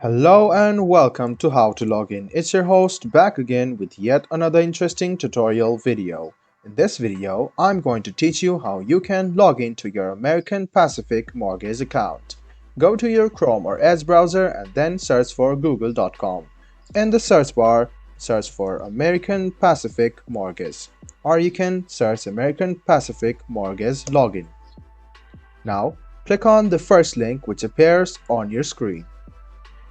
Hello and welcome to How to Login. It's your host back again with yet another interesting tutorial video. In this video, I'm going to teach you how you can log into your American Pacific Mortgage account. Go to your Chrome or Edge browser and then search for google.com. In the search bar, search for American Pacific Mortgage, or you can search American Pacific Mortgage Login. Now, click on the first link which appears on your screen.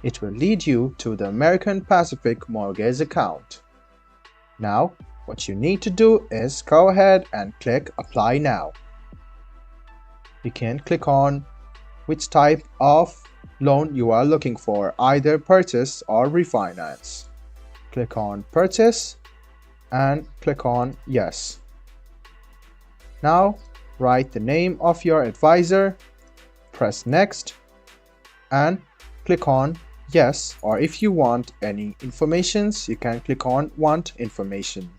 It will lead you to the American Pacific Mortgage account. Now, what you need to do is go ahead and click Apply Now. You can click on which type of loan you are looking for, either purchase or refinance. Click on Purchase and click on Yes. Now, write the name of your advisor, press Next, and click on Yes, or if you want any informations, you can click on Want Information.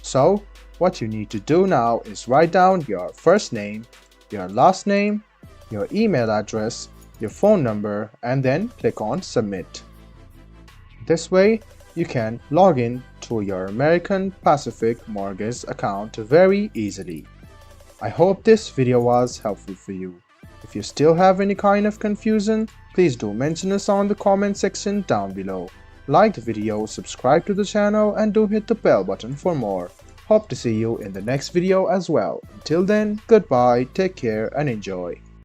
So, what you need to do now is write down your first name, your last name, your email address, your phone number, and then click on Submit. This way, you can log in to your American Pacific Mortgage account very easily. I hope this video was helpful for you. If you still have any kind of confusion, please do mention us on the comment section down below. Like the video, subscribe to the channel, and do hit the bell button for more. Hope to see you in the next video as well. Until then, goodbye, take care and enjoy.